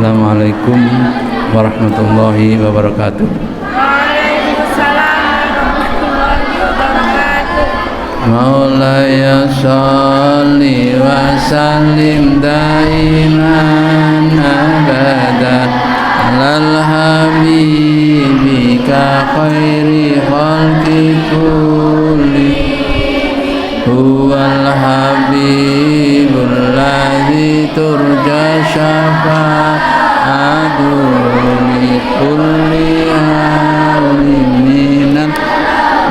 Assalamualaikum warahmatullahi wabarakatuh. Waalaikumsalam warahmatullahi wabarakatuh. Maulaya sholli wa sallim daiman abada alal habibika khairi khalqi kulli huwal habibul ladzi turja syafa'atu li kulli halim minan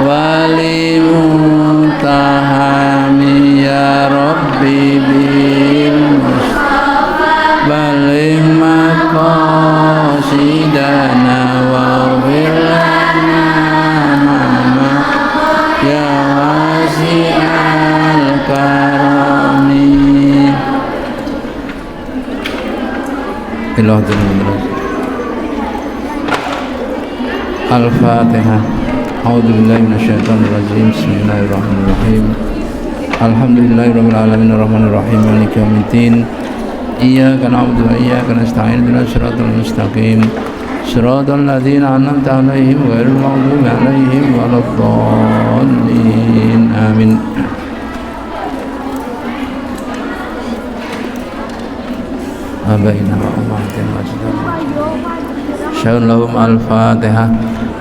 wali mutahami ya rabbi bil baligh maqasidana wa firlana mama ya wasi'al karami Al-Fatihah. A'udzu billahi minasyaitonir rajim. Bismillahirrahmanirrahim. Alhamdulillahirabbil alamin arrahmanir rahim maliki yaumiddin. Iyyaka na'budu wa iyyaka nasta'in ihdinas siratal mustaqim. Siratal ladzina an'amta 'alaihim ghairil maghdubi 'alaihim waladdallin. Amin. Abaina wa ummatina wa Syallahum al-Fatihah.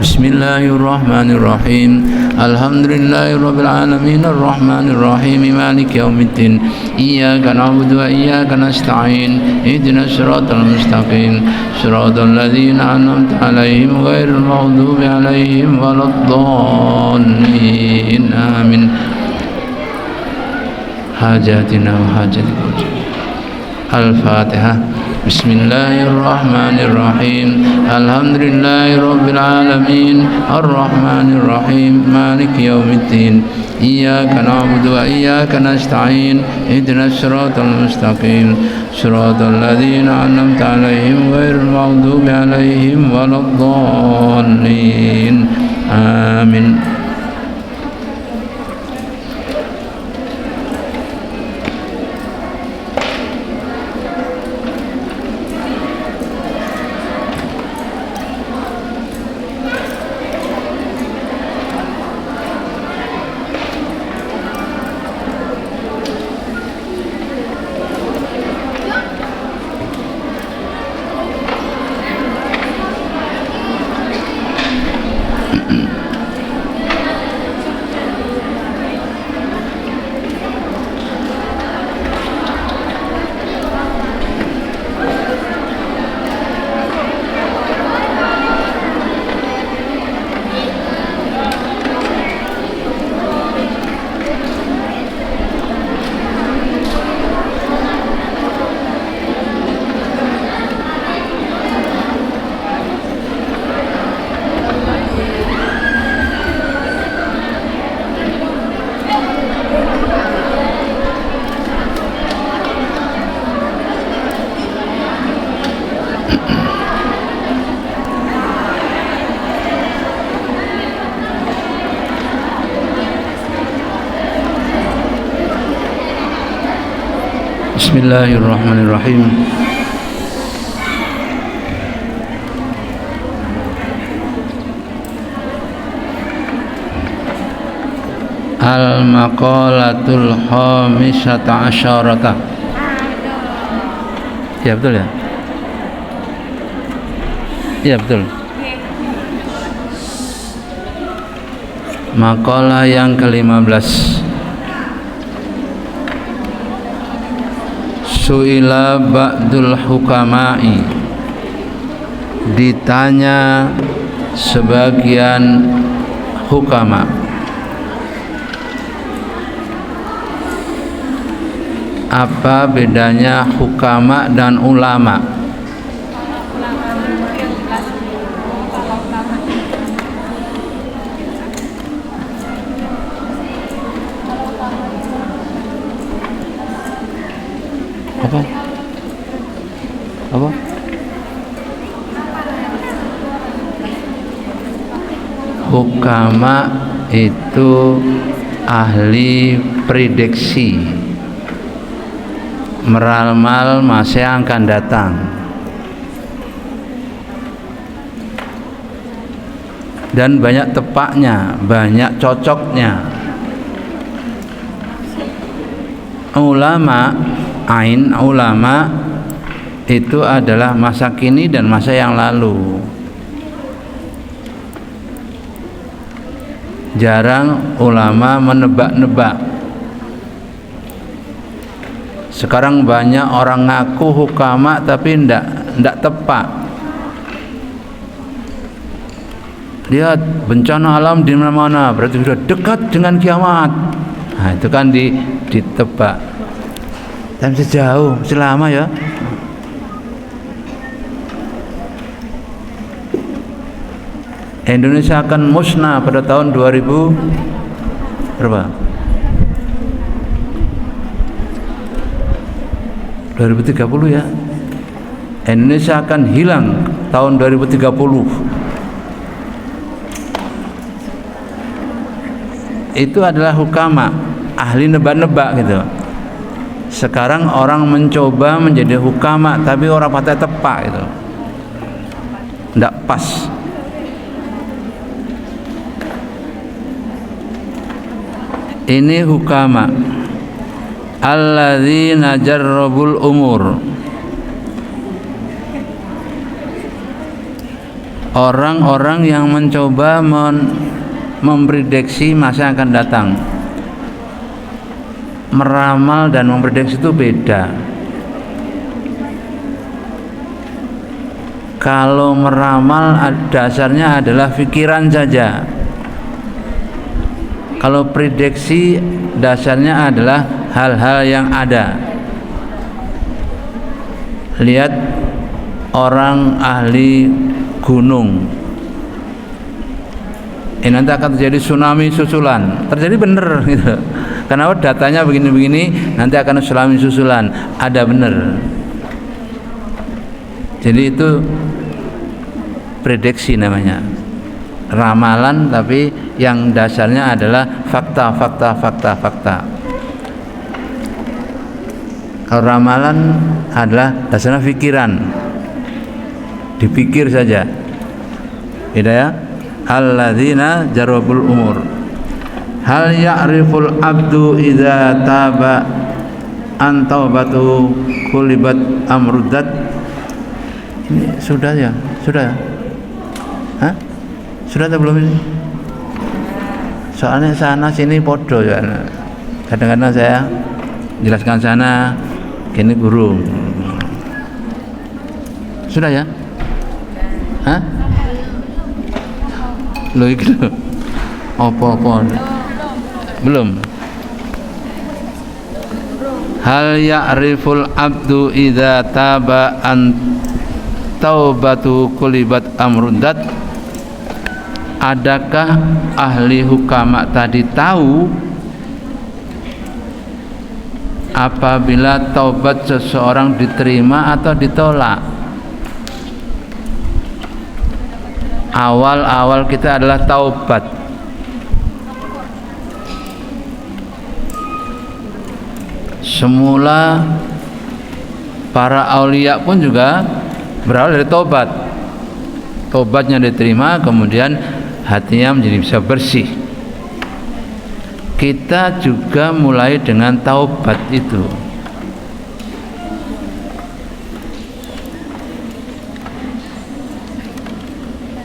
Bismillahirrahmanirrahim. Alhamdulillahirabbil alamin arrahmanir rahim maliki yaumiddin. Iyyaka na'budu wa iyyaka nasta'in ihdinas siratal mustaqim siratal ladzina an'amta 'alaihim ghairil maghdubi 'alaihim waladdallin. Amin. Hajatina wa hajatikum. Al-Fatihah. Bismillahirrahmanirrahim. Alhamdulillahirabbil alamin arrahmanir rahim maliki yaumiddin. Iyyaka na'budu wa iyyaka nasta'in ihdinas siratal mustaqim siratal ladzina an'amta 'alaihim ghairil maghdubi 'alaihim waladdallin. Amin. Bismillahirrahmanirrahim. Al-maqalatul khamisata asyarata. Ya betul ya? Ya betul. Makalah yang ke-15. Su'ila ba'dul hukama'i, ditanya sebagian hukama, apa bedanya hukama dan ulama? Apa? Hukama itu ahli prediksi, meramal masa yang akan datang. dan banyak tepaknya, banyak cocoknya. Ulama itu adalah masa kini dan masa yang lalu. Jarang ulama menebak-nebak. Sekarang banyak orang ngaku hukama tapi ndak tepat. Lihat bencana alam di mana-mana, berarti sudah dekat dengan kiamat. Nah, itu kan ditebak. Dan sejauh, selama ya. Indonesia akan musnah pada tahun 2000 berapa? 2030 ya. Indonesia akan hilang tahun 2030. Itu adalah hukama, ahli nebak-nebak gitu. Sekarang orang mencoba menjadi hukama tapi orang patah tepak gitu. Ndak pas. Ini hukama alladzina jarrabul umur, orang-orang yang mencoba memprediksi masa yang akan datang. Meramal dan memprediksi itu beda. Kalau meramal dasarnya adalah pikiran saja. Kalau prediksi dasarnya adalah hal-hal yang ada. Lihat orang ahli gunung, ini nanti akan terjadi tsunami susulan. Terjadi bener gitu. Karena datanya begini-begini, nanti akan tsunami susulan. Ada bener. Jadi itu prediksi namanya. Ramalan tapi yang dasarnya adalah fakta. Kalau ramalan adalah dasarnya pikiran, dipikir saja. Beda ya. Alladzina jarabul umur. Hal ya'riful abdu idza taba an taubatu kulibat amrudat. Ini sudah ya? Sudah. Hah? Sudah atau belum ini? Soalnya sana sini podo ya. Kadang-kadang saya jelaskan sana, kini guru. Sudah ya? Hah? Lo iki lho. Apa-apa? Belum. Hal ya'riful abdu idza taba an taubatu kulibat amrudat. Adakah ahli hukama tadi tahu apabila taubat seseorang diterima atau ditolak? Awal-awal kita adalah taubat. Semula para aulia pun juga berawal dari taubat. Taubatnya diterima, kemudian hatinya menjadi bisa bersih. Kita juga mulai dengan taubat itu.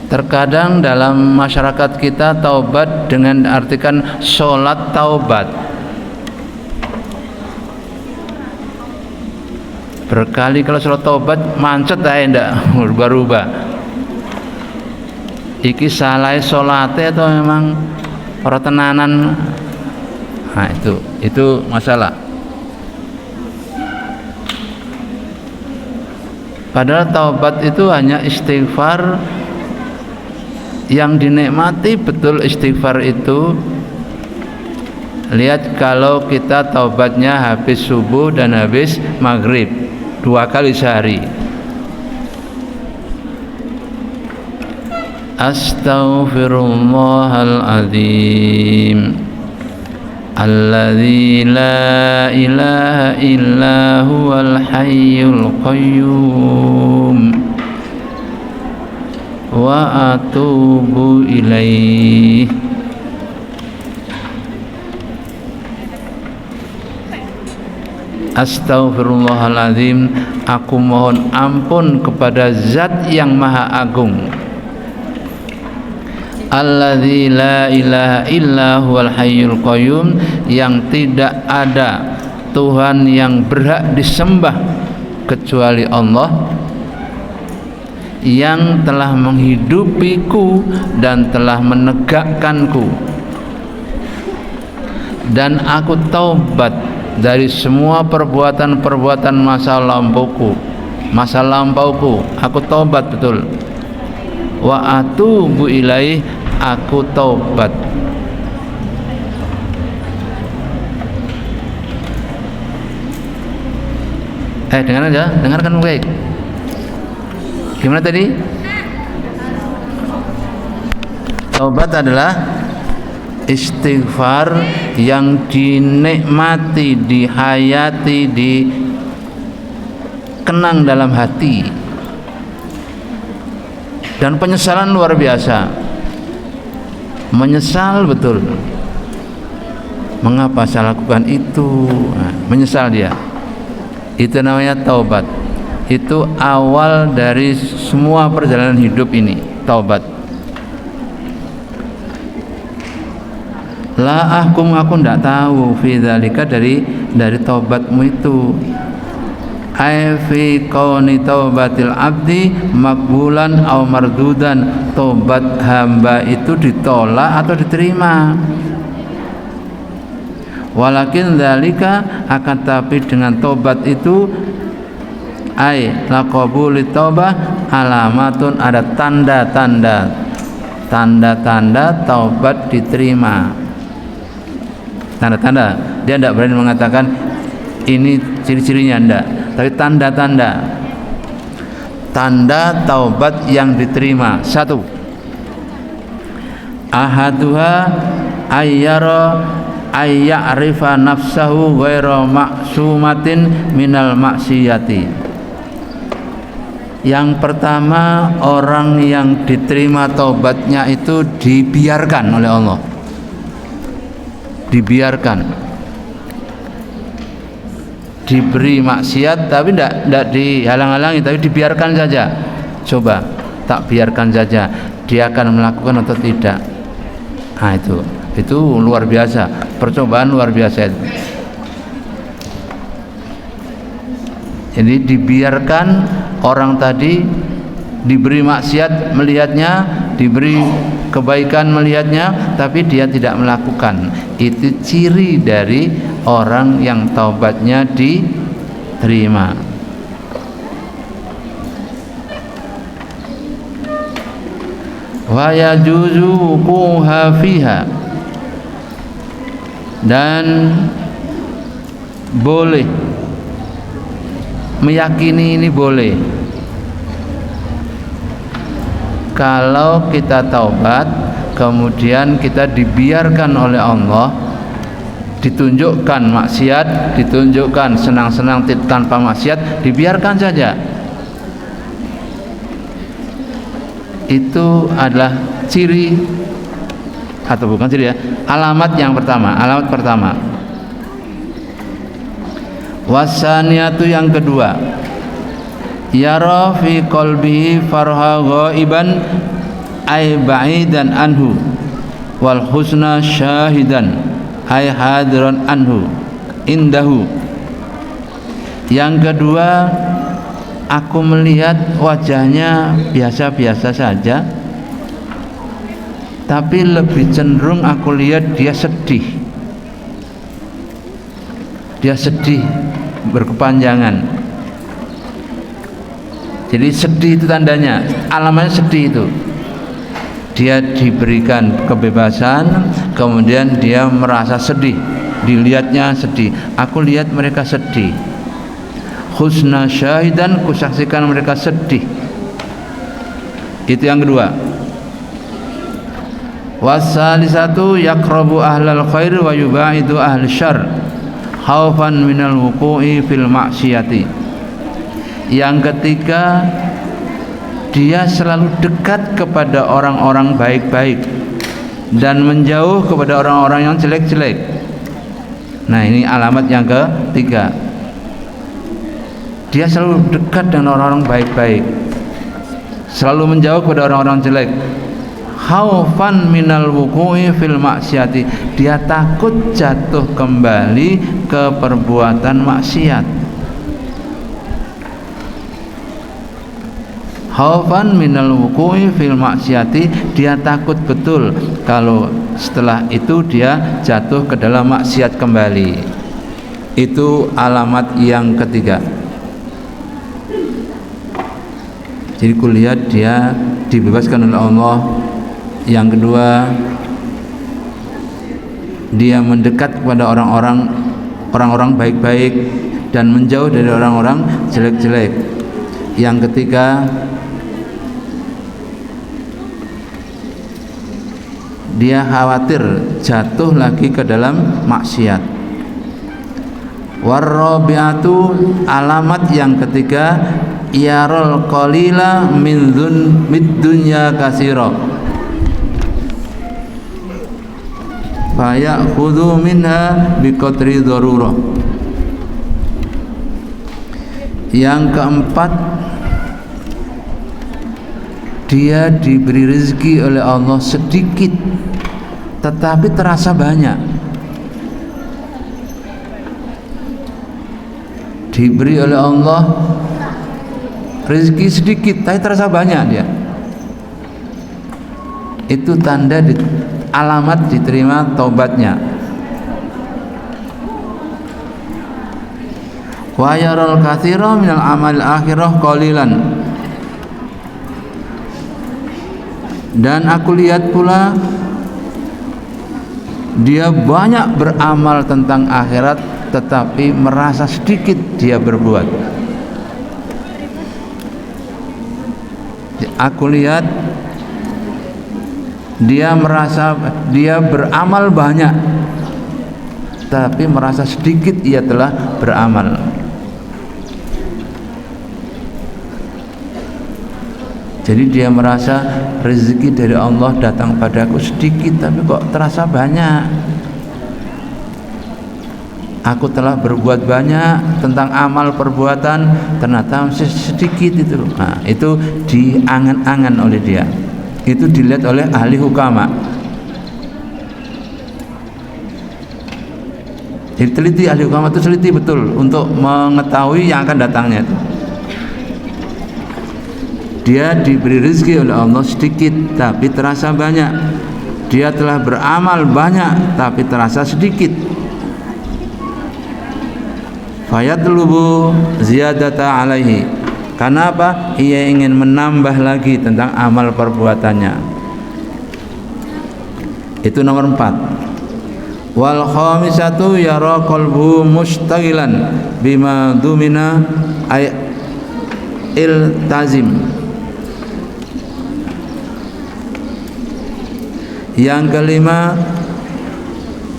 Terkadang dalam masyarakat kita taubat dengan artikan sholat taubat. Berkali kalau sholat taubat mancet aja ndak berubah-ubah. Iki salah sholatnya atau memang orang tenanan? Nah itu masalah. Padahal taubat itu hanya istighfar. Yang dinikmati betul istighfar itu, lihat kalau kita taubatnya habis subuh dan habis maghrib 2 kali sehari. Astaghfirullahaladzim alladzi la ilaha illa huwal hayyul qayyum wa atubu ilaih. Astaghfirullahaladzim, aku mohon ampun kepada Zat yang Maha Agung, alladzi la ilaha illa huwal hayyul qayyum, yang tidak ada Tuhan yang berhak disembah kecuali Allah, yang telah menghidupiku dan telah menegakkanku, dan aku taubat dari semua perbuatan-perbuatan masa lampauku, aku taubat betul. Wa atubu ilaih, aku taubat. Dengarkan baik. Gimana tadi? Taubat adalah istighfar yang dinikmati, dihayati, dikenang dalam hati, dan penyesalan luar biasa. Menyesal betul, mengapa saya lakukan itu, menyesal dia. Itu namanya taubat. Itu awal dari semua perjalanan hidup ini, taubat. La ahkum, aku tidak tahu fi dzalika, dari taubatmu itu. Ai fi kauni taubatil abdi makbulan aw mardudan, taubat hamba itu ditolak atau diterima. Walakin dzalika, akan tapi dengan taubat itu, ai laqabuli taubah alamatun, ada tanda-tanda taubat diterima. Tanda-tanda, dia tidak berani mengatakan ini ciri-cirinya, enggak, tapi tanda-tanda taubat yang diterima. Satu, ahaduha ayyara ayya'rifa nafsahu ghaira ma'sumatin minal maksiyati. Yang pertama, orang yang diterima taubatnya itu dibiarkan oleh Allah, dibiarkan, diberi maksiat tapi tidak dihalang-halangi, tapi dibiarkan saja. Coba tak biarkan saja, dia akan melakukan atau tidak. Nah, itu luar biasa, percobaan luar biasa itu. Jadi dibiarkan, orang tadi diberi maksiat melihatnya, diberi kebaikan melihatnya, tapi dia tidak melakukan. Itu ciri dari orang yang taubatnya diterima. Wa yajuzu wuquha fiha, dan boleh, meyakini ini boleh. Kalau kita taubat kemudian kita dibiarkan oleh Allah, ditunjukkan maksiat, ditunjukkan senang-senang tanpa maksiat, dibiarkan saja. Itu adalah ciri, atau bukan ciri ya, alamat yang pertama, alamat pertama. Wasaniyatu, yang kedua, yara fi qalbihi farha ghaiban ay ba'idan anhu wal husna syahidan ay hadiran anhu indahu. Yang kedua, aku melihat wajahnya biasa-biasa saja, tapi lebih cenderung aku lihat dia sedih. Dia sedih berkepanjangan. Jadi sedih itu tandanya, alamatnya sedih itu. Dia diberikan kebebasan, kemudian dia merasa sedih, dilihatnya sedih. Aku lihat mereka sedih. Husna syahidan, kusaksikan mereka sedih. Itu yang kedua. Wasalisatu yakrabu ahlal khair wa yubaidu ahl syarr khaufan minal wuqu'i fil maksiyati. Yang ketiga, dia selalu dekat kepada orang-orang baik-baik dan menjauh kepada orang-orang yang jelek-jelek. Nah, ini alamat yang ketiga. Dia selalu dekat dengan orang-orang baik-baik, selalu menjauh kepada orang-orang jelek. Khaufan minal wuqu'i fil maksiati, dia takut jatuh kembali ke perbuatan maksiat. Khaufan minal wuqu'i fil maksiati, dia takut betul kalau setelah itu dia jatuh ke dalam maksiat kembali. Itu alamat yang ketiga. Jadi kulihat dia dibebaskan oleh Allah. Yang kedua, dia mendekat kepada orang-orang baik-baik dan menjauh dari orang-orang jelek-jelek. Yang ketiga, dia khawatir jatuh lagi ke dalam maksiat. Warrabi'atu, alamat yang ketiga, yarul qalila min dunya katsira fa ya'khudhu minha biqadri darurah. Yang keempat, dia diberi rezeki oleh Allah sedikit tetapi terasa banyak. Diberi oleh Allah rezeki sedikit tapi terasa banyak dia. Itu tanda alamat diterima taubatnya. Wa yaral katsira minal amal akhirah qalilan, dan aku lihat pula dia banyak beramal tentang akhirat tetapi merasa sedikit dia berbuat. Aku lihat dia merasa dia beramal banyak tapi merasa sedikit ia telah beramal. Jadi dia merasa rezeki dari Allah datang padaku sedikit tapi kok terasa banyak. Aku telah berbuat banyak tentang amal perbuatan, ternyata masih sedikit itu. Nah, itu diangan-angan oleh dia. Itu dilihat oleh ahli hukama. Jadi teliti, ahli hukama itu teliti betul untuk mengetahui yang akan datangnya itu. Dia diberi rezeki oleh Allah sedikit tapi terasa banyak. Dia telah beramal banyak tapi terasa sedikit. Fayatlubu ziyadata alaihi. Karena apa? Ia ingin menambah lagi tentang amal perbuatannya. Itu nomor 4. Wal khamisatu yara qalbu mustaghilan bima dumina ay iltazim. Yang kelima,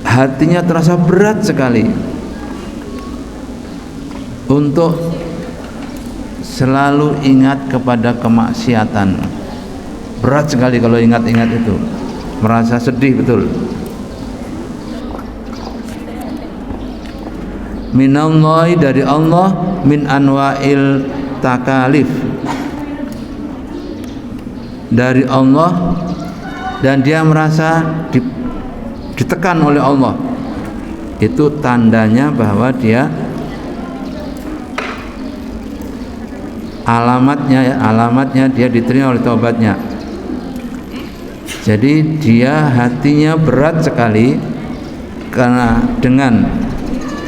hatinya terasa berat sekali untuk selalu ingat kepada kemaksiatan. Berat sekali kalau ingat-ingat itu, merasa sedih betul. Minallahi, dari Allah, min anwa'il takalif, dari Allah, dan dia merasa ditekan oleh Allah. Itu tandanya bahwa dia alamatnya dia diterima oleh taubatnya. Jadi dia hatinya berat sekali karena dengan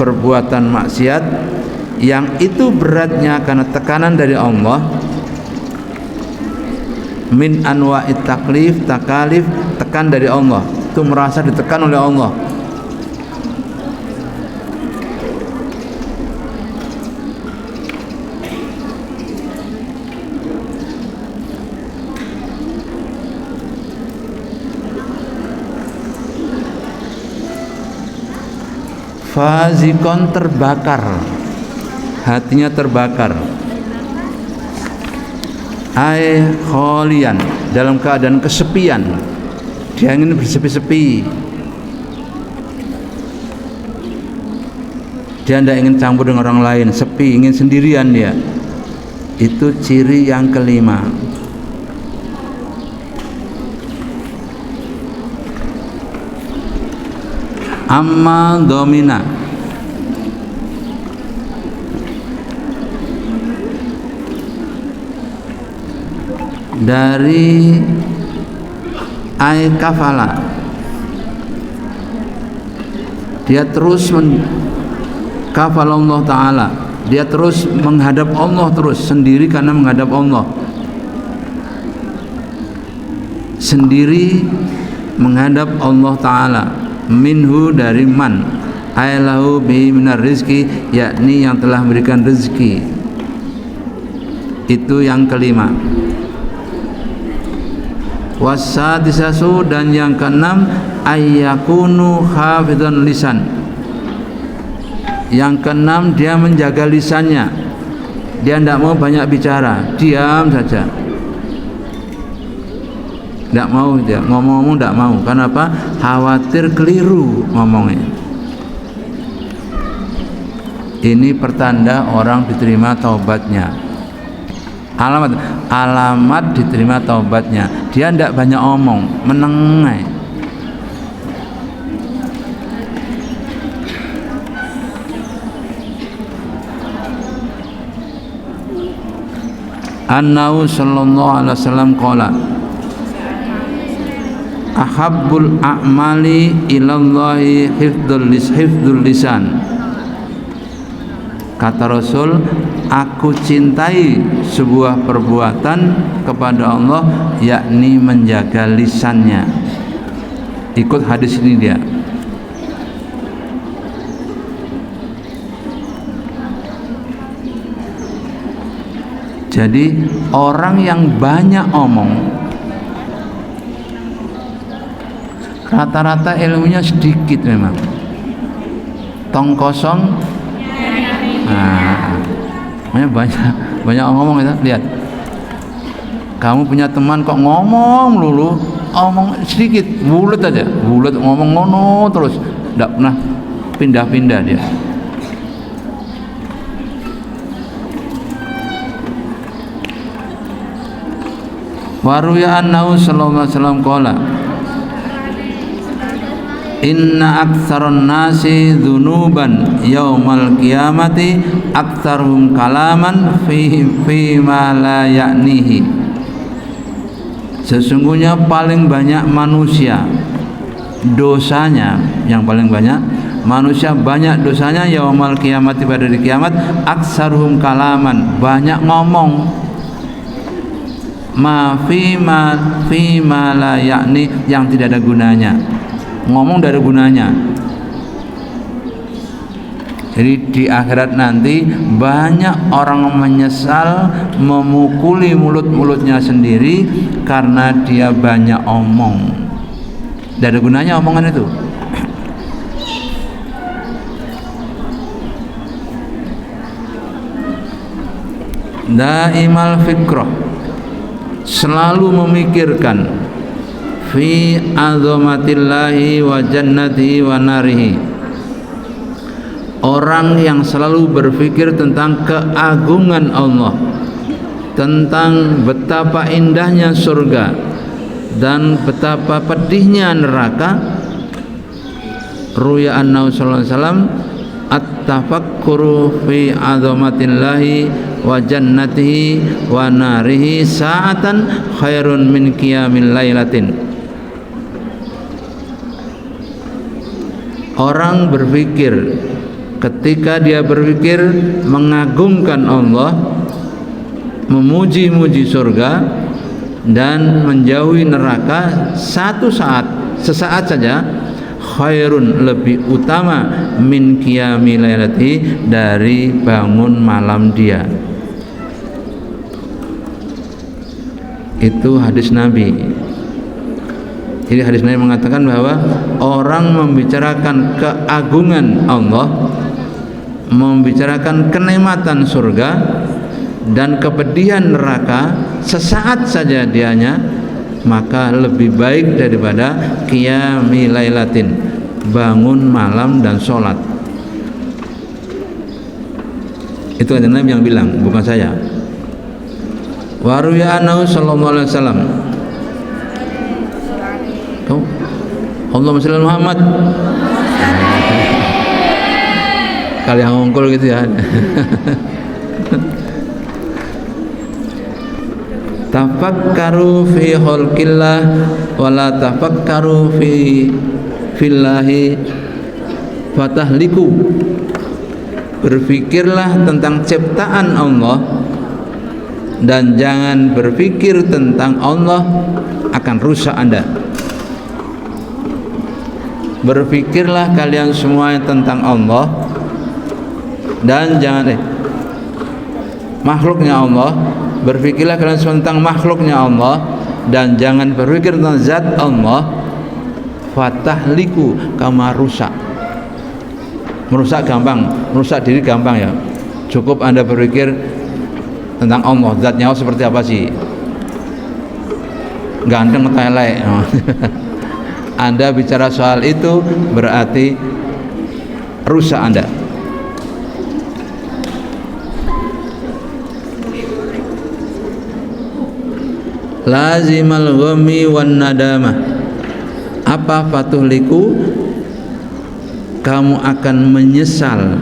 perbuatan maksiat yang itu beratnya karena tekanan dari Allah. Min anwa'it takalif, tekan dari Allah. Itu merasa ditekan oleh Allah. Fazikon, terbakar, hatinya terbakar. ai kholian, dalam keadaan kesepian. Dia ingin bersepi-sepi, dia tidak ingin campur dengan orang lain, sepi, ingin sendirian dia. Itu ciri yang kelima. Amma domina, dari ai kafala, dia terus kafala Allah Ta'ala, dia terus menghadap Allah, terus sendiri karena menghadap Allah, sendiri menghadap Allah Ta'ala. Minhu, dari man, ailahu bi minar rizki, yakni yang telah memberikan rezeki. Itu yang kelima. Wasadisasu, dan yang keenam, ayyakunu hafidhan lisan. Yang keenam, dia menjaga lisannya, dia tidak mau banyak bicara, diam saja, tidak mau, dia ngomong-ngomong tidak mau. Kenapa? Khawatir keliru ngomongnya. Ini pertanda orang diterima taubatnya. Alamat diterima taubatnya, dia tidak banyak omong, menengai. Annahu sallallahu alaihi wasallam qala ahabbul a'mali ilallahi hifdzul lisan. Kata Rasul, aku cintai sebuah perbuatan kepada Allah, yakni menjaga lisannya. Ikut hadis ini dia. Jadi orang yang banyak omong, rata-rata ilmunya sedikit memang, tong kosong. Nah, banyak ngomong itu. Lihat, kamu punya teman kok ngomong lulu, omong sedikit, bulat aja, bulat ngomong ngono terus, tidak pernah pindah-pindah dia. Waruya annahu sallallahu alaihi wasallam qala inna aktsaron nasi dzunuban yaumal qiyamati aktsaruhum kalaman fi ma la ya'nihi. Sesungguhnya paling banyak manusia dosanya, yang paling banyak manusia banyak dosanya yaumal qiyamati, pada hari kiamat, aktsaruhum kalaman, banyak ngomong, fi ma la ya'ni, yang tidak ada gunanya. Ngomong dari gunanya. Jadi di akhirat nanti banyak orang menyesal, memukuli mulut-mulutnya sendiri karena dia banyak omong. Tidak ada gunanya omongan itu. Daimal fikrah, selalu memikirkan fi azamatillahi wa jannatihi wa narihi. Orang yang selalu berpikir tentang keagungan Allah, tentang betapa indahnya surga dan betapa pedihnya neraka. Ruya annahu sallallahu alaihi wasallam at-tafakkuru fi azamatillahi wa jannatihi wa narihi sa'atan khairun min qiyamil lailatin. Orang berpikir, ketika dia berpikir mengagungkan Allah, memuji-muji surga dan menjauhi neraka, satu saat, sesaat saja, khairun, lebih utama, min qiyami lailati, dari bangun malam dia. Itu hadis Nabi. Jadi hadis Nabi mengatakan bahwa orang membicarakan keagungan Allah, membicarakan kenikmatan surga dan kepedihan neraka, sesaat saja dianya, maka lebih baik daripada qiyami lailatin, bangun malam dan sholat. Itu ada Nabi yang bilang, bukan saya. Wa ruwiya anhu sallallahu alaihi wasallam. Allahumma shalli ala Muhammad. Kalian ngongkol gitu ya. Tafakkaru fi khalqillah wala tafakkaru fi fillahi fatahliku. Berpikirlah tentang ciptaan Allah dan jangan berpikir tentang Allah, akan rusak Anda. Berpikirlah kalian semua tentang Allah dan jangan makhluknya Allah. Berpikirlah kalian semua tentang makhluknya Allah dan jangan berpikir tentang zat Allah. Fatahliku, kamu rusak. Merusak gampang, merusak diri gampang ya. Cukup Anda berpikir tentang Allah, zatnya Allah seperti apa sih? Ganteng atau elek? Anda bicara soal itu berarti rusak Anda. Lazimal ghammi wan nadamah. Apa fatuhliku? Kamu akan menyesal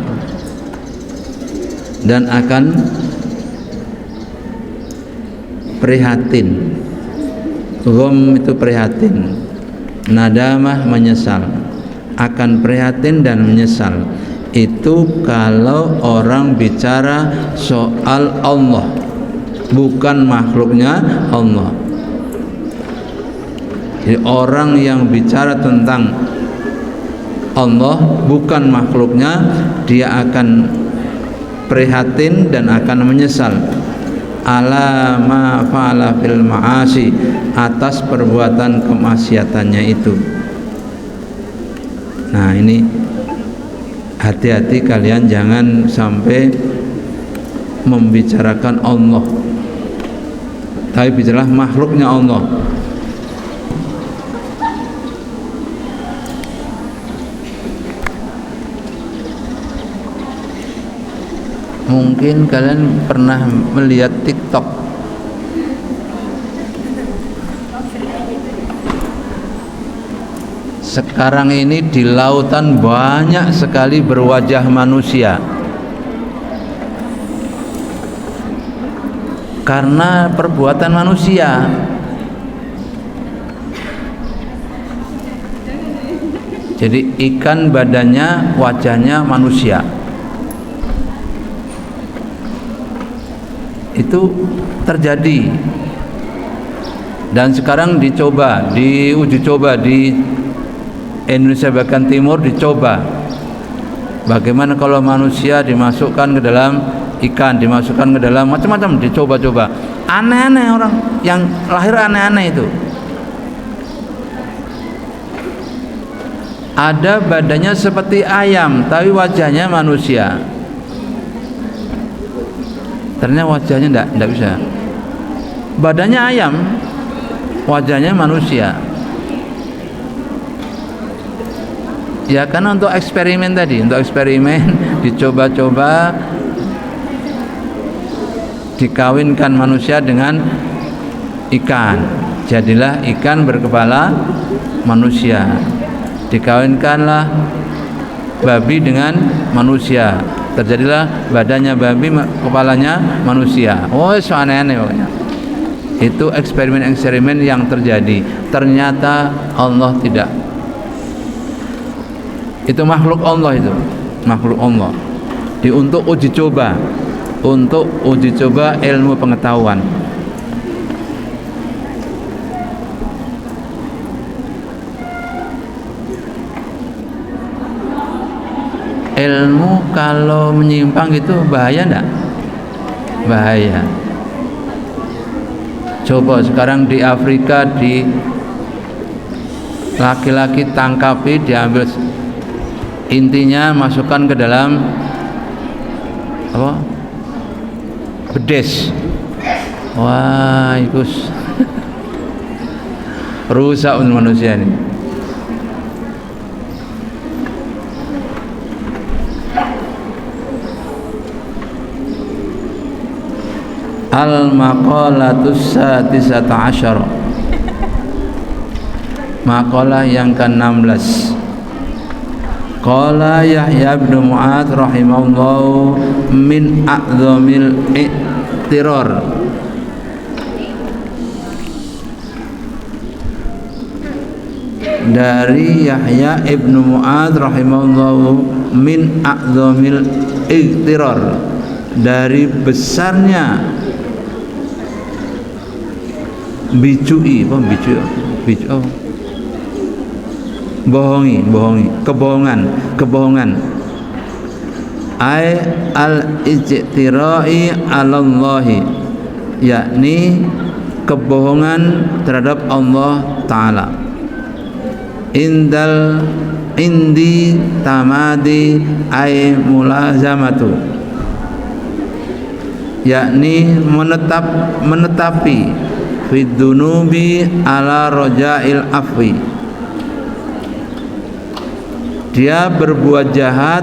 dan akan prihatin. Gham itu prihatin, nadamah menyesal, akan prihatin dan menyesal. Itu kalau orang bicara soal Allah, bukan makhluknya Allah. Jadi orang yang bicara tentang Allah bukan makhluknya, dia akan prihatin dan akan menyesal ala ma fa'ala fil ma'asi, atas perbuatan kemaksiatannya itu. Nah ini hati-hati kalian, jangan sampai membicarakan Allah tapi bicaralah makhluknya Allah. Mungkin kalian pernah melihat TikTok. Sekarang ini di lautan banyak sekali berwajah manusia. Karena perbuatan manusia. Jadi ikan badannya, wajahnya manusia. Itu terjadi dan sekarang diuji coba di Indonesia bagian timur, dicoba bagaimana kalau manusia dimasukkan ke dalam ikan, dimasukkan ke dalam macam-macam, dicoba-coba. Aneh-aneh, orang yang lahir aneh-aneh itu. Ada badannya seperti ayam tapi wajahnya manusia. Ternyata wajahnya enggak bisa. Badannya ayam, wajahnya manusia. Ya karena untuk eksperimen tadi, untuk eksperimen dicoba-coba, dikawinkan manusia dengan ikan. Jadilah ikan berkepala manusia. Dikawinkanlah babi dengan manusia. Terjadilah badannya babi, kepalanya manusia. Oh, so aneh-aneh pokoknya. Itu eksperimen-eksperimen yang terjadi. Ternyata Allah tidak. Itu makhluk Allah, itu makhluk Allah. Untuk uji coba, untuk uji coba ilmu pengetahuan. Ilmu kalau menyimpang itu bahaya enggak? Bahaya. Coba sekarang di Afrika, di laki-laki tangkapi, diambil intinya, masukkan ke dalam apa? Bedes. Wah, itu rusak untuk manusia ini. Al-maqalatus satisata asyara, maqalah yang ke-16. Qala Yahya bin Mu'adz rahimahullah min a'zamil i'tirar, dari Yahya ibnu Mu'adz rahimahullah min a'zamil i'tirar, dari besarnya bicui, apa bicui? Oh. Bohongi, kebohongan. Ai al-ijtira'i 'alallahi, yakni kebohongan terhadap Allah Ta'ala. Indi tamadi ay mulazamatu, yakni menetapi fid dunubi ala raja'il afwi, dia berbuat jahat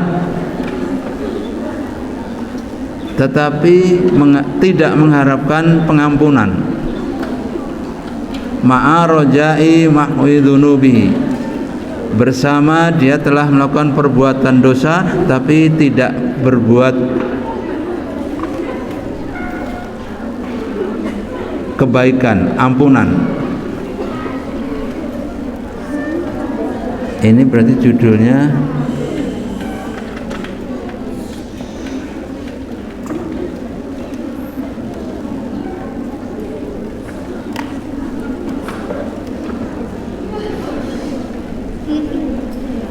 tetapi tidak mengharapkan pengampunan. Ma'a raja'i mahwi dunubihi, bersama dia telah melakukan perbuatan dosa tapi tidak berbuat kebaikan, ampunan. Ini berarti judulnya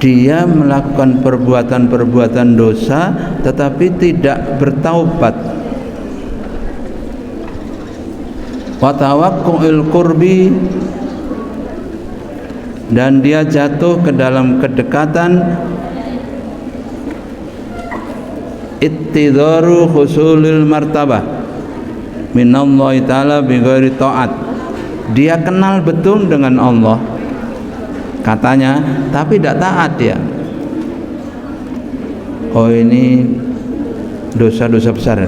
dia melakukan perbuatan-perbuatan dosa tetapi tidak bertaubat. Wa tawaqqu'il qurbi, dan dia jatuh ke dalam kedekatan. Ittidaru husulil martabah minallahi ta'ala bighairi ta'at, dia kenal betul dengan Allah katanya tapi tidak taat dia. Oh, ini dosa-dosa besar,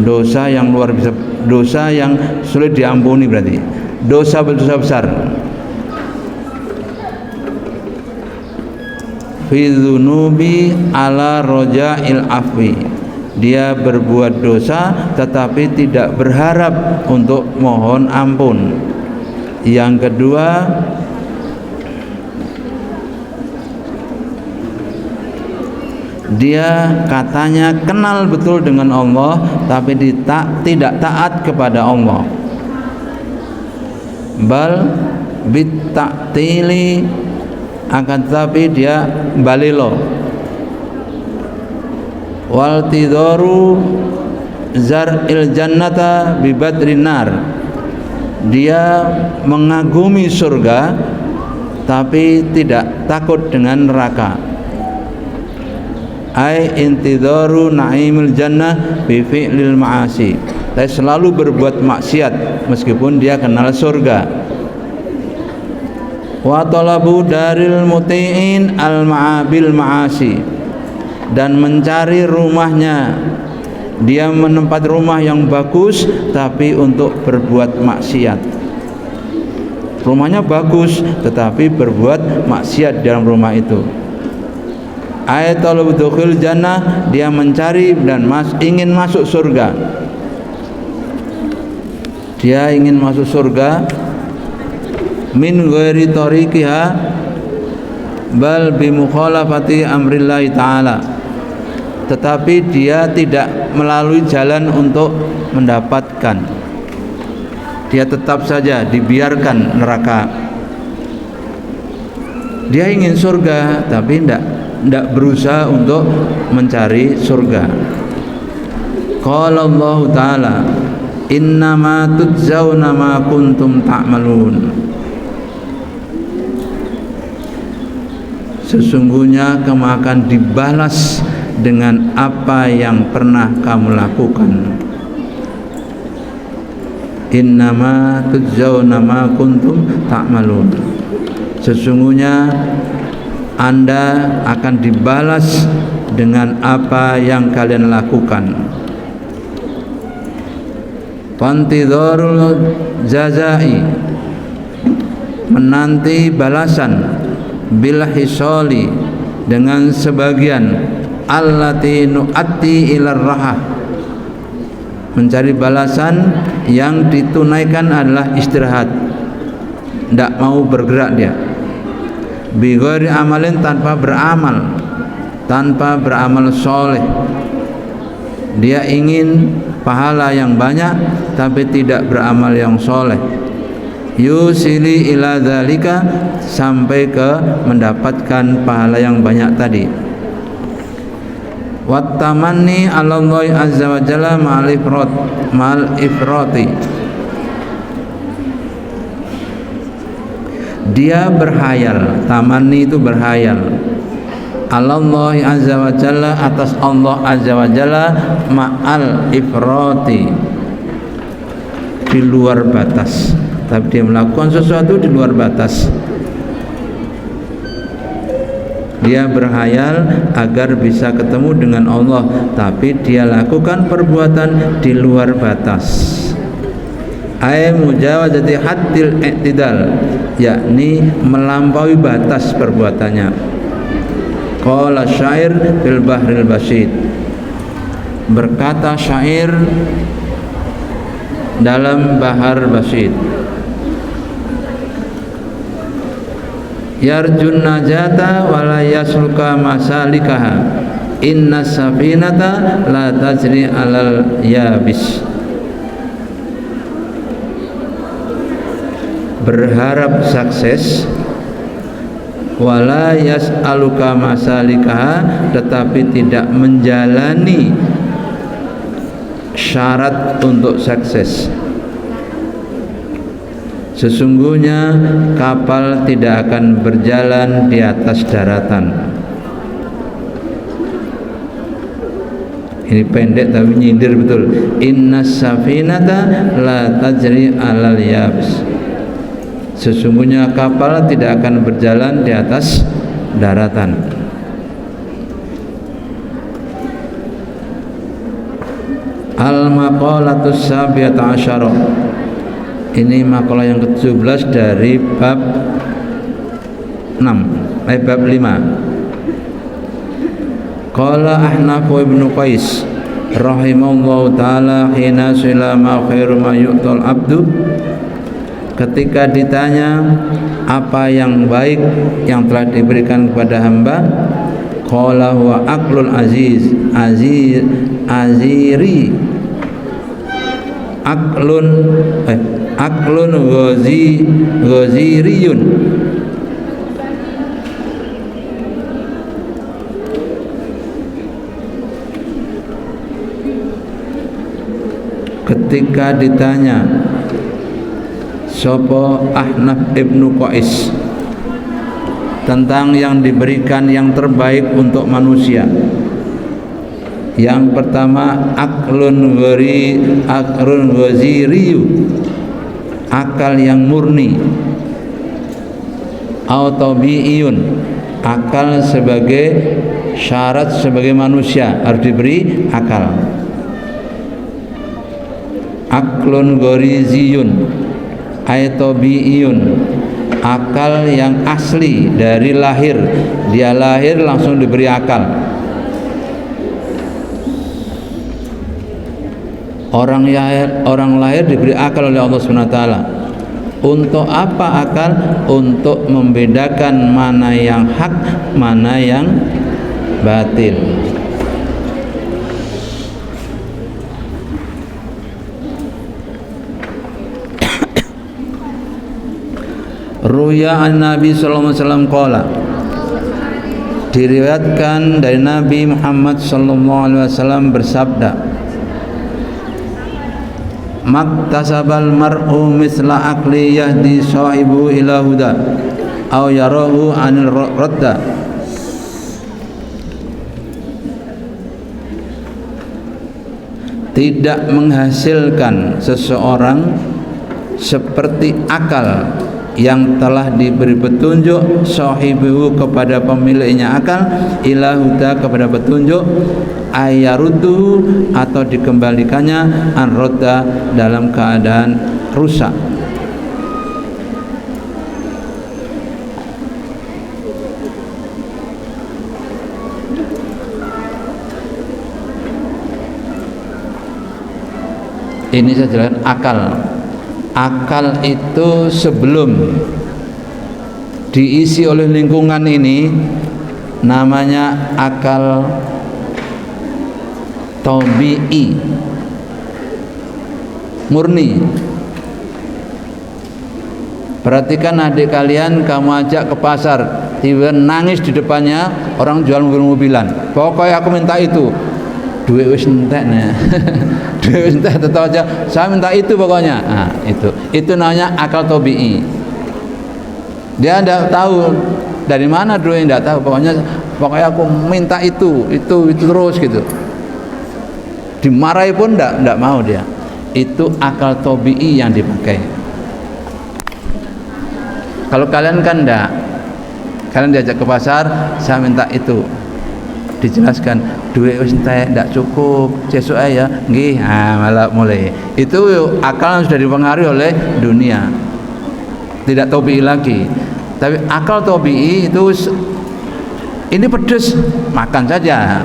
dosa yang luar biasa, dosa yang sulit diampuni, berarti dosa besar. Fi dzunubi ala raja'il afwi, dia berbuat dosa tetapi tidak berharap untuk mohon ampun. Yang kedua, dia katanya kenal betul dengan Allah tapi tidak taat kepada Allah. Bal bitta'tili, akan tetapi dia balilo. Wal tidaru zar'il jannata bi badrin nar, dia mengagumi surga tapi tidak takut dengan neraka. Ai intidaru naimil jannah bi fi'lil ma'asi, dia selalu berbuat maksiat meskipun dia kenal surga. Wa talabu daril muti'in al ma'abil ma'asi, dan mencari rumahnya, dia menempat rumah yang bagus tapi untuk berbuat maksiat. Rumahnya bagus tetapi berbuat maksiat dalam rumah itu. Ayatul dukhul jannah, dia mencari dan ingin masuk surga, dia ingin masuk surga. Min ghairi tariqiha bal bi mukhalafati amrillahi ta'ala, tetapi dia tidak melalui jalan untuk mendapatkan, dia tetap saja dibiarkan neraka. Dia ingin surga tapi tidak berusaha untuk mencari surga. Qala Allah Ta'ala innama tujzauna ma kuntum ta'malun, sesungguhnya kamu akan dibalas dengan apa yang pernah kamu lakukan. innama tujzauna ma kuntum ta'malun. Sesungguhnya Anda akan dibalas dengan apa yang kalian lakukan. Fantidharul jazai, menanti balasan, bil hisoli, dengan sebagian, allati nu'atti ilar rahah, mencari balasan yang ditunaikan adalah istirahat, tidak mau bergerak dia. Bighairi amalin, tanpa beramal soleh. Dia ingin pahala yang banyak tapi tidak beramal yang soleh. Yusili ila dzalika, sampai ke mendapatkan pahala yang banyak tadi. Wattamanni 'ala Allah azza wa jalla ma'al ifrati, dia berhayal. Tamanni itu berhayal. Allah azza wa jalla, atas Allah azza wa jalla, ma'al ifrati, di luar batas. Tapi dia melakukan sesuatu di luar batas. Dia berhayal agar bisa ketemu dengan Allah, tapi dia lakukan perbuatan di luar batas. Ay mujawazati haddil i'tidal, yakni melampaui batas perbuatannya. Qala syair fil bahril basid, berkata syair dalam bahar basid, yarjun najata wala yasluka masalikaha, inna safinata la tajri alal yabis. Berharap sukses, wala yas'aluka masalikaha, tetapi tidak menjalani syarat untuk sukses. Sesungguhnya kapal tidak akan berjalan di atas daratan. Ini pendek tapi nyindir betul. Inna safinata la tajri alal yabs, sesungguhnya kapal tidak akan berjalan di atas daratan. Al-maqalatus sabiyata asyara, ini makalah yang ke-17 dari bab 5. Qala Ahnaf ibnu Qais rahimahullahu ta'ala hina sila ma khairu ma yu'tal abdu, ketika ditanya apa yang baik yang telah diberikan kepada hamba, qala huwa aqlul aziri aklun ghaziriyun, ketika ditanya sopo Ahnaf ibnu Qais tentang yang diberikan yang terbaik untuk manusia, yang pertama aklun ghaziriyu, akal yang murni, autobiiyun, akal sebagai syarat sebagai manusia harus diberi akal. Aklun ghariziyun aitobiiyun, akal yang asli dari lahir, dia lahir langsung diberi akal. Orang lahir diberi akal oleh Allah Subhanahu wa taala. Untuk apa akal? Untuk membedakan mana yang hak, mana yang batil. Ruya an Nabi sallallahu alaihi wasallam qala, diriwayatkan dari Nabi Muhammad sallallahu alaihi wasallam bersabda, maktasabal mar'u misla aqli yahdi sahibu ila huda aw yarahu anil radda. Tidak menghasilkan seseorang seperti akal yang telah diberi petunjuk sahibihu kepada pemiliknya akal ila huda kepada petunjuk ayarudu atau dikembalikannya anroda dalam keadaan rusak. Ini saya jelaskan akal. Akal itu sebelum diisi oleh lingkungan ini namanya akal tabi'i, murni. Perhatikan adik kalian, kamu ajak ke pasar, tiba nangis di depannya orang jual mobil-mobilan. Pokoknya aku minta itu. Duit wis entek nih. Duit wis entek tetap aja saya minta itu pokoknya. Nah, itu namanya akal tabi'i. Dia tidak tahu dari mana duit, tidak tahu, pokoknya aku minta itu terus gitu. Dimarahi pun tidak mau dia. Itu akal tabi'i yang dipakai. Kalau kalian kan enggak, kalian diajak ke pasar, saya minta itu, dijelaskan duit wis entek ndak cukup sesuk ya nggih, malah mulai itu akal sudah dipengaruhi oleh dunia, tidak tabi'i lagi. Tapi akal tabi'i itu ini pedes makan saja.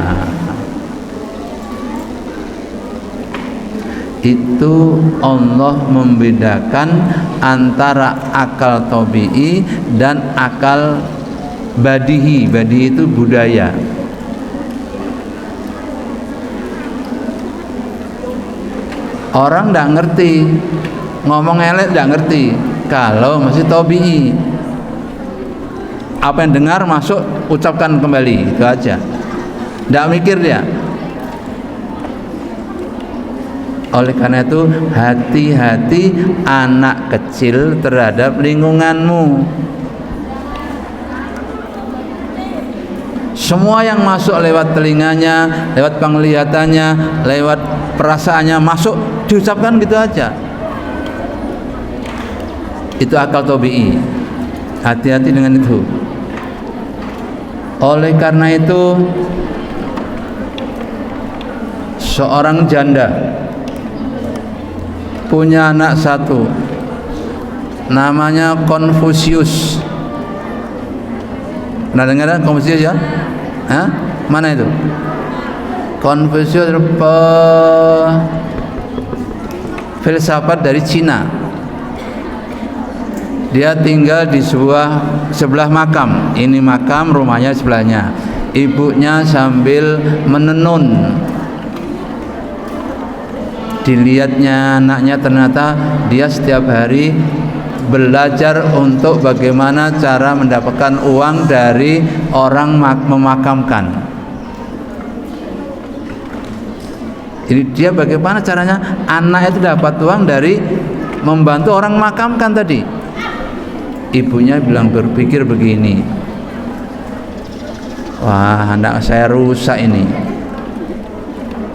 Itu Allah membedakan antara akal tabi'i dan akal badihi. Badihi itu budaya. Orang tidak ngerti, ngomong elek tidak ngerti kalau masih tabi'i. Apa yang dengar masuk ucapkan kembali, itu aja, tidak mikir dia. Oleh karena itu hati-hati anak kecil terhadap lingkunganmu. Semua yang masuk lewat telinganya, lewat penglihatannya, lewat perasaannya masuk diucapkan gitu aja. Itu akal tabi'i. Hati-hati dengan itu. Oleh karena itu seorang janda punya anak satu namanya Konfusius. Pernah dengar Konfusius ya? Hah? Mana itu? Konfusius filsafat dari Cina. Dia tinggal di sebelah makam. Ini makam, rumahnya sebelahnya. Ibunya sambil menenun. Dilihatnya anaknya, ternyata dia setiap hari belajar untuk bagaimana cara mendapatkan uang dari orang memakamkan. Jadi dia bagaimana caranya anak itu dapat uang dari membantu orang memakamkan tadi. Ibunya berpikir begini, wah anak saya rusak ini.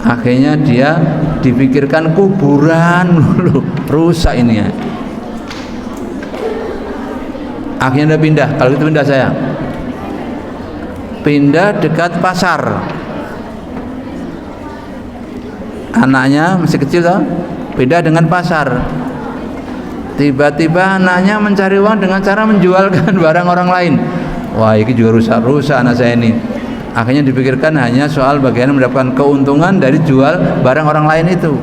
Akhirnya dia dipikirkan kuburan dulu, rusak ini ya. Akhirnya dia pindah, kalau itu pindah saya. Pindah dekat pasar. Anaknya masih kecil toh, pindah dengan pasar. Tiba-tiba anaknya mencari uang dengan cara menjualkan barang orang lain. Wah, ini juga rusak anak saya ini. Akhirnya dipikirkan hanya soal bagaimana mendapatkan keuntungan dari jual barang orang lain itu.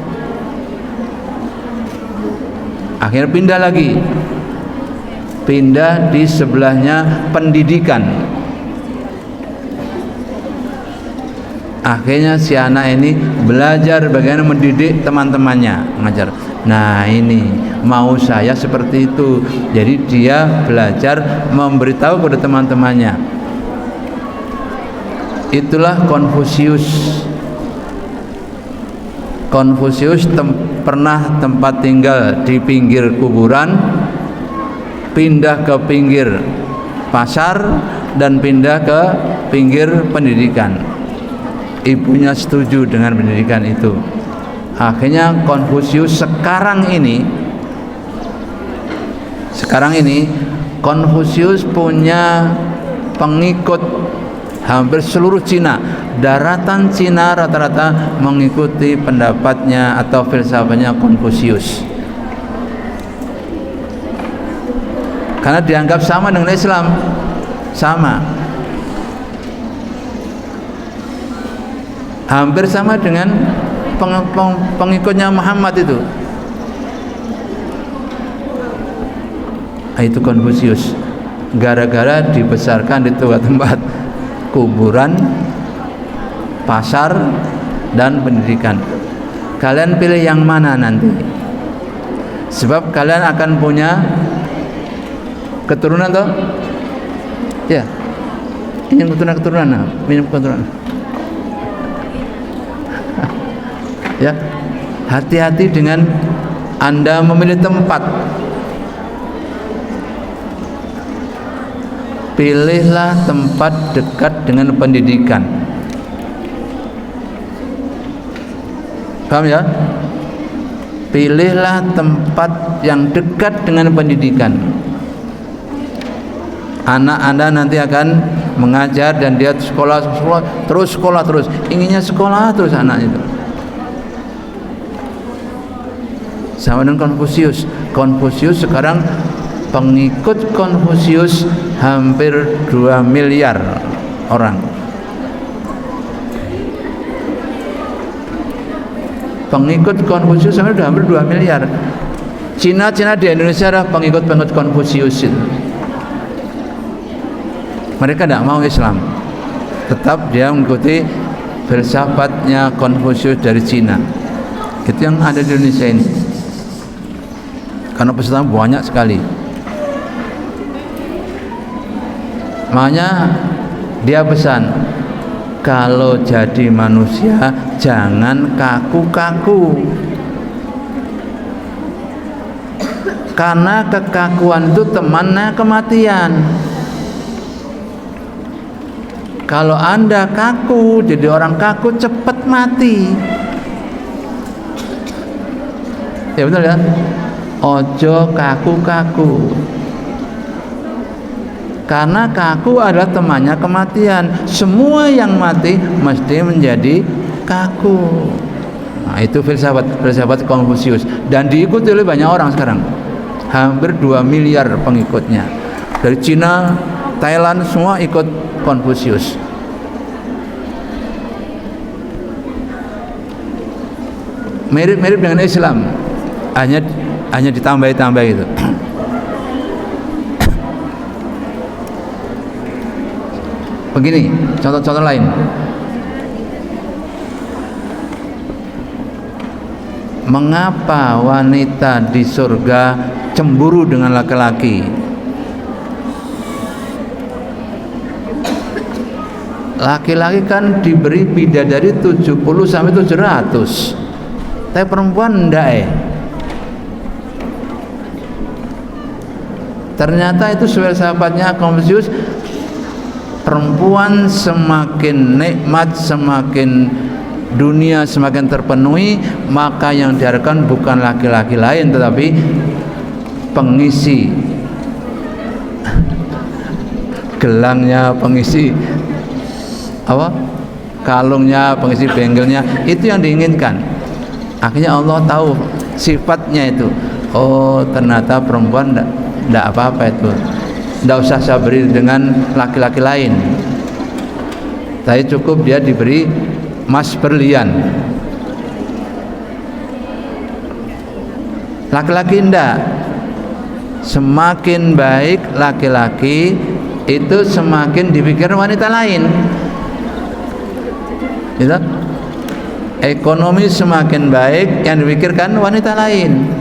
Akhirnya pindah lagi, pindah di sebelahnya pendidikan. Akhirnya si anak ini belajar bagaimana mendidik teman-temannya, mengajar. Nah ini mau saya seperti itu. Jadi dia belajar memberitahu kepada teman-temannya. Itulah Konfusius. Konfusius pernah tempat tinggal di pinggir kuburan, pindah ke pinggir pasar, dan pindah ke pinggir pendidikan. Ibunya setuju dengan pendidikan itu. Akhirnya Konfusius sekarang ini Sekarang ini Konfusius punya pengikut hampir seluruh Cina. Daratan Cina rata-rata mengikuti pendapatnya atau filsafatnya Konfusius, karena dianggap sama dengan Islam, sama, hampir sama dengan pengikutnya Muhammad itu. Itu Konfusius, gara-gara dibesarkan di dua tempat, kuburan, pasar, dan pendidikan. Kalian pilih yang mana nanti? Sebab kalian akan punya keturunan toh? Ya, ini keturunan, minum keturunan. Ya, hati-hati dengan Anda memilih tempat. Pilihlah tempat dekat dengan pendidikan. Paham ya? Pilihlah tempat yang dekat dengan pendidikan. Anak Anda nanti akan mengajar dan dia sekolah terus, inginnya sekolah terus anak itu. Sama dengan Konfusius. Konfusius sekarang pengikut Konfusius hampir 2 miliar orang. Pengikut Konfusius hampir 2 miliar. Cina di Indonesia adalah pengikut Konfusius itu. Mereka tidak mau Islam, tetap dia mengikuti filsafatnya Konfusius dari Cina. Itu yang ada di Indonesia ini, karena peserta banyak sekali. Makanya dia pesan, kalau jadi manusia jangan kaku-kaku, karena kekakuan itu temannya kematian. Kalau Anda kaku, jadi orang kaku cepat mati. Ya betul ya. Ojo kaku-kaku, karena kaku adalah temannya kematian. Semua yang mati mesti menjadi kaku. Nah, itu filsafat Konfusius, dan diikuti oleh banyak orang sekarang. Hampir 2 miliar pengikutnya. Dari Cina, Thailand, semua ikut Konfusius. Mirip-mirip dengan Islam, hanya ditambah itu. Begini, contoh-contoh lain. Mengapa wanita di surga cemburu dengan laki-laki? Laki-laki kan diberi bidadari 70 sampai 700, tapi perempuan enggak. Ternyata itu filsafatnya Konfusius. Perempuan semakin nikmat, semakin dunia semakin terpenuhi, maka yang diharapkan bukan laki-laki lain tetapi pengisi gelangnya, pengisi apa? Kalungnya, pengisi bengkelnya, itu yang diinginkan. Akhirnya Allah tahu sifatnya itu. Oh, ternyata perempuan tidak apa-apa itu. Tidak usah sabri dengan laki-laki lain, tapi cukup dia diberi emas berlian. Laki-laki tidak. Semakin baik laki-laki itu semakin dipikir wanita lain. Gitu? Ekonomi semakin baik, yang dipikirkan wanita lain.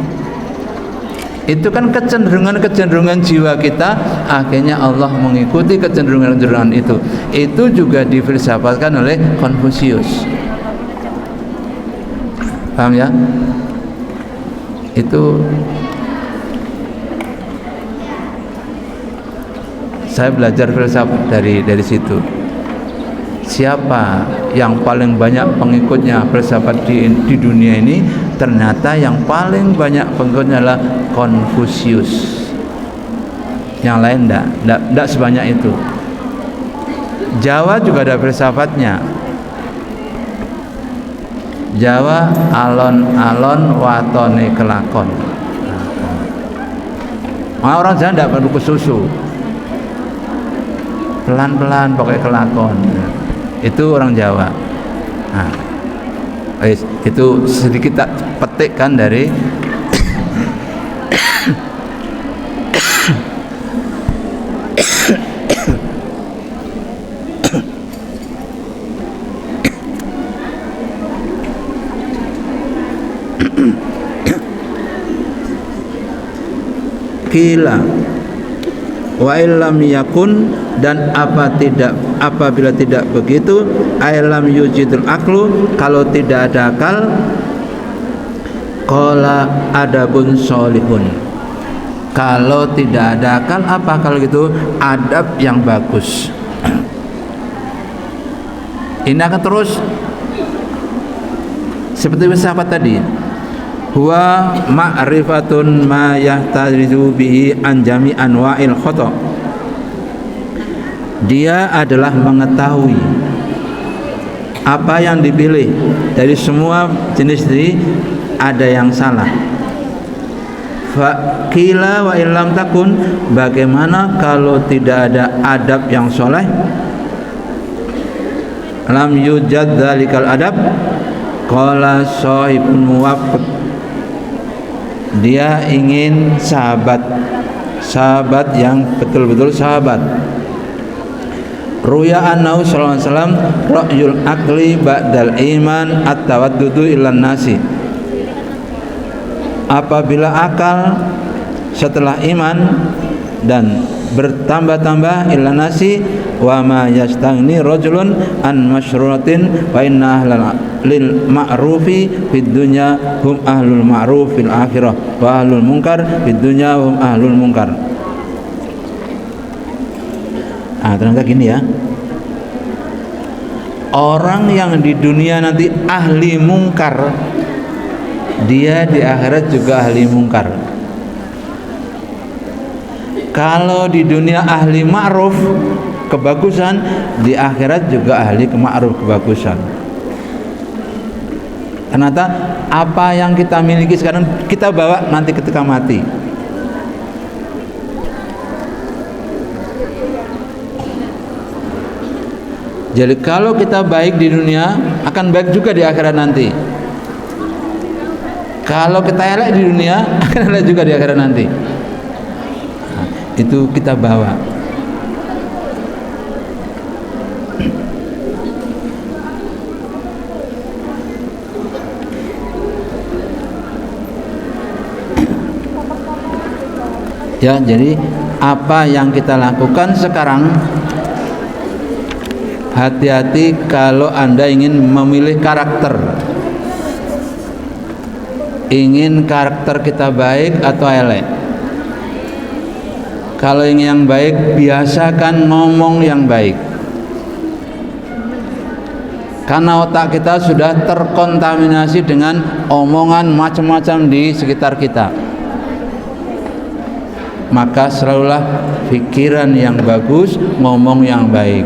Itu kan kecenderungan jiwa kita. Akhirnya Allah mengikuti kecenderungan itu. Itu juga difilsafatkan oleh Konfusius. Paham ya? Itu saya belajar filsafat dari situ. Siapa yang paling banyak pengikutnya filsafat di dunia ini? Ternyata yang paling banyak pengikutnya adalah Konfusius. yang lain enggak sebanyak itu. Jawa juga ada filsafatnya. Jawa alon-alon watone kelakon. Orang Jawa enggak perlu kesusu. Pelan-pelan pokoknya kelakon. Itu orang Jawa. Nah, itu sedikit tak petikkan dari kila wa illam yakun, dan apabila tidak begitu, ailam yujidul aklu, kalau tidak ada akal, qala adabun sholihun, kalau tidak ada akal apa kalau gitu, adab yang bagus. Ini akan terus seperti sahabat tadi, huwa ma'rifatun ma yahtarizu bihi an jami anwa'il khata. Dia adalah mengetahui apa yang dipilih dari semua jenis dari ada yang salah. Fa qila wa illam takun, bagaimana kalau tidak ada adab yang soleh? Lam yujad dzalikal adab, qala sahibun muwaffiq. Dia ingin sahabat yang betul-betul sahabat. Ruya annahu sallallahu alaihi wasallam ra'yul aqli ba'dal iman at-tawaddudu ilan nasi. Apabila akal setelah iman dan bertambah-tambah ilan nasi, wa ma yastaghni rajulun an masyru'atin wa inna ahlal lil ma'rufi fid dunya hum ahlul ma'ruf fil akhirah wa ahlul munkar fid dunya hum ahlul munkar. Ternyata gini ya, orang yang di dunia nanti ahli mungkar, dia di akhirat juga ahli mungkar. Kalau di dunia ahli ma'ruf kebagusan, di akhirat juga ahli ma'ruf kebagusan. Ternyata apa yang kita miliki sekarang kita bawa nanti ketika mati. Jadi kalau kita baik di dunia, akan baik juga di akhirat nanti. Kalau kita elek di dunia, akan elek juga di akhirat nanti. Nah, itu kita bawa. Ya, jadi apa yang kita lakukan sekarang, hati-hati kalau Anda ingin memilih karakter. Ingin karakter kita baik atau elek. Kalau ingin yang baik, biasakan ngomong yang baik. Karena otak kita sudah terkontaminasi dengan omongan macam-macam di sekitar kita. Maka selalulah pikiran yang bagus, ngomong yang baik.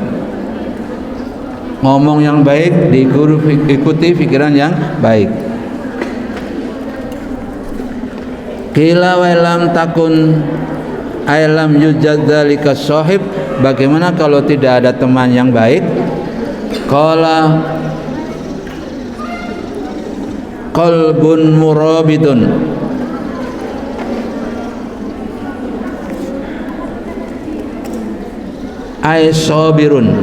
Ngomong yang baik diikuti pikiran yang baik. Qila wa lam takun ailam yujad dzalika sahib, bagaimana kalau tidak ada teman yang baik? Qala qalbun murabitun, ay sabirun,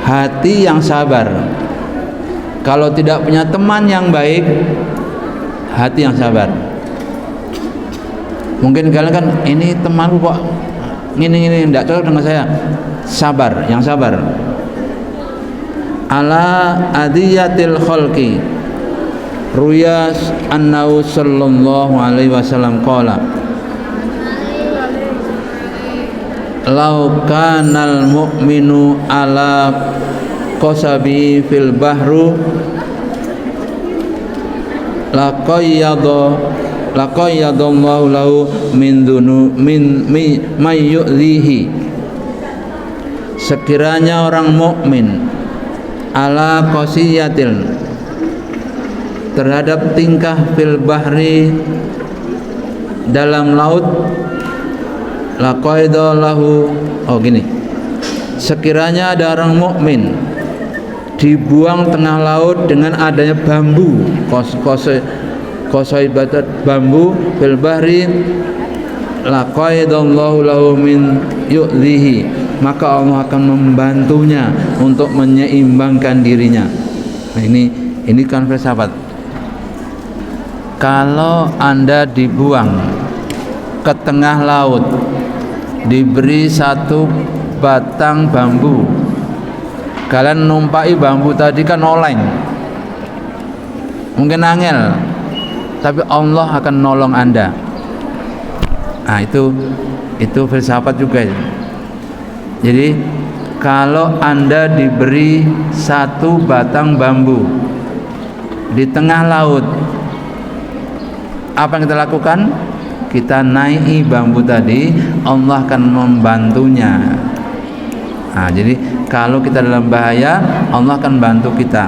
hati yang sabar. Kalau tidak punya teman yang baik, hati yang sabar. Mungkin kalian kan, ini temanku kok ini tidak cocok dengan saya. Sabar, yang sabar. Ala adiyatil khalqi ruyas annahu sallallahu alaihi wasallam qala lau kanal mu'minu ala qasabi fil bahru laqayyada laqayyadallahu lahu min may yu'dhihi. Sekiranya orang mukmin ala qasiyatil, terhadap tingkah fil bahri, dalam laut, laqayyadallahu, oh gini, sekiranya ada orang mukmin dibuang tengah laut dengan adanya bambu, kosoi batat bambu fil bahri, laqayyadallahu lahu min yu'dhihi, maka Allah akan membantunya untuk menyeimbangkan dirinya. Nah, ini kan filsafat. Kalau Anda dibuang ke tengah laut, diberi satu batang bambu, kalian numpai bambu tadi kan oleng, mungkin angel, tapi Allah akan nolong Anda. Nah, itu filsafat juga. Jadi kalau Anda diberi satu batang bambu di tengah laut, apa yang kita lakukan? Kita naiki bambu tadi, Allah akan membantunya. Nah, jadi kalau kita dalam bahaya, Allah akan bantu kita.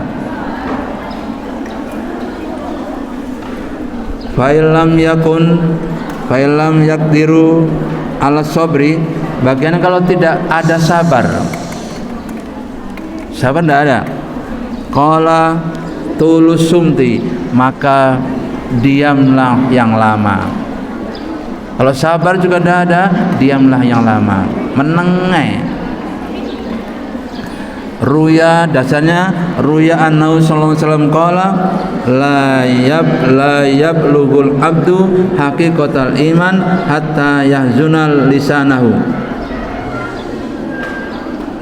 Fa'ilam yakdiru ala sabri, bagian kalau tidak ada sabar tidak ada, qala tulus sumti, maka diamlah yang lama. Kalau sabar juga tidak ada, diamlah yang lama, menengai. Ruya, dasarnya ruya annahu sallallahu alaihi wasallam qala la yablughul abdu haqiqatal iman hatta yahzunal lisanahu.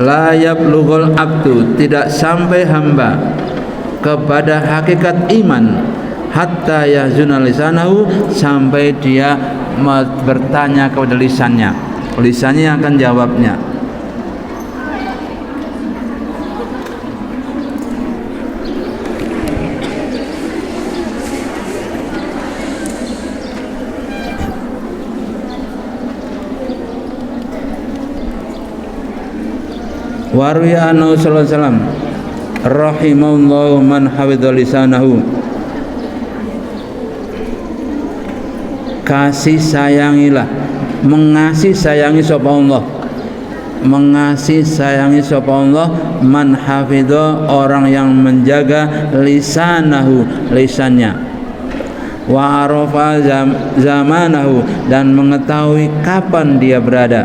La yablughul abdu, tidak sampai hamba kepada hakikat iman, hatta yahzunal lisanahu, sampai dia bertanya kepada lisannya yang akan jawabnya. Waruya anhu sallallahu alaihi wasallam rahimallahu man hafidha lisanahu, kasih sayangilah, mengasihi sayangi sapa Allah, mengasihi sayangi sapa Allah man hafidha, orang yang menjaga lisanahu, lisannya, wa arafa zamanahu, dan mengetahui kapan dia berada,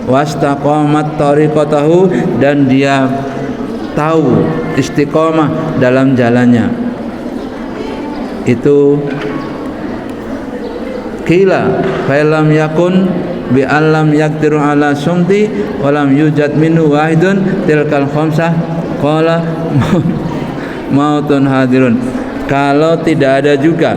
wastaqamat tariqatahu, dan dia tahu istiqomah dalam jalannya. Itu kila fa'ilam yakun bi alam yaktiru ala sumti walam yujad minhu wahidun tilkal khamsah qala mautun hadirun. Kalau tidak ada juga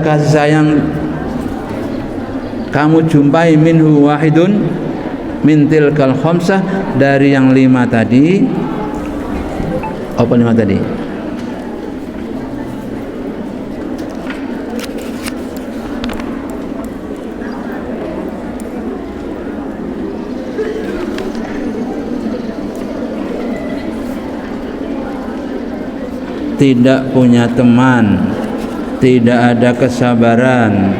kasih sayang kamu jumpai minhu wahidun min tilkal khamsah, dari yang 5 tadi. Apa 5 tadi? Tidak punya teman, tidak ada kesabaran,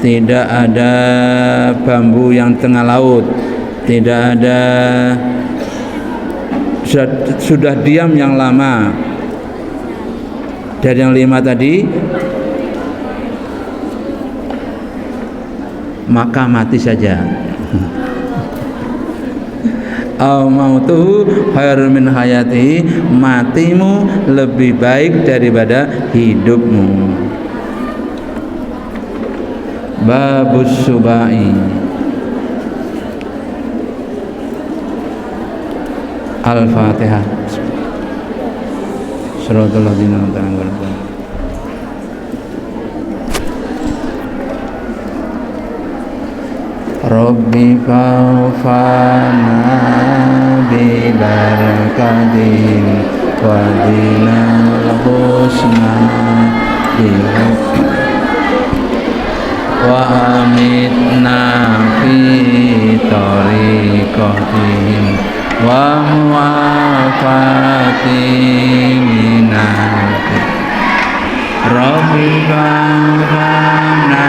tidak ada bambu yang tengah laut, tidak ada, sudah diam yang lama. Dari yang 5 tadi, maka mati saja. Mautuhu khairun min hayatihi, matimu lebih baik daripada hidupmu. Babus Subai. Al-Fatihah. Shiratal ladzina an'amta 'alaihim. Rabbi fa'fana bibarakatihim wa dinal husna wa amitna fi tariqatihim wa muwafati minal Rabbi fa'fana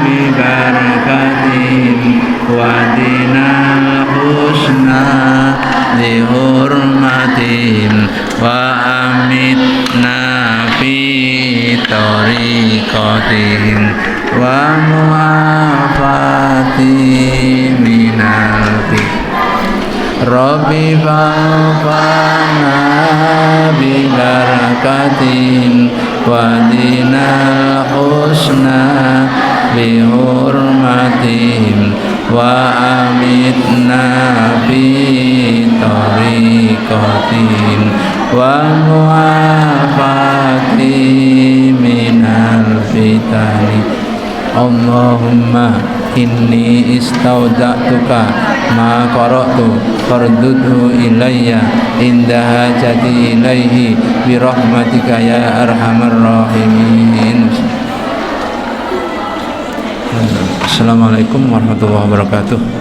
bibarakatihim wa dinal husna lihurmatihim wa amitna fi tariqatihim wa mu'afati minal Rabbi fa'fana bibarakatihim wa dinal husna bihurmatihim wa amitna fi tariqatihim wa mu'afati minal fitani Allahumma inni istauda'tuka ma qara'tu fardudhu ilayya inda hajati ilaihi birahmatika ya arhamar rahimin. Assalamualaikum warahmatullahi wabarakatuh.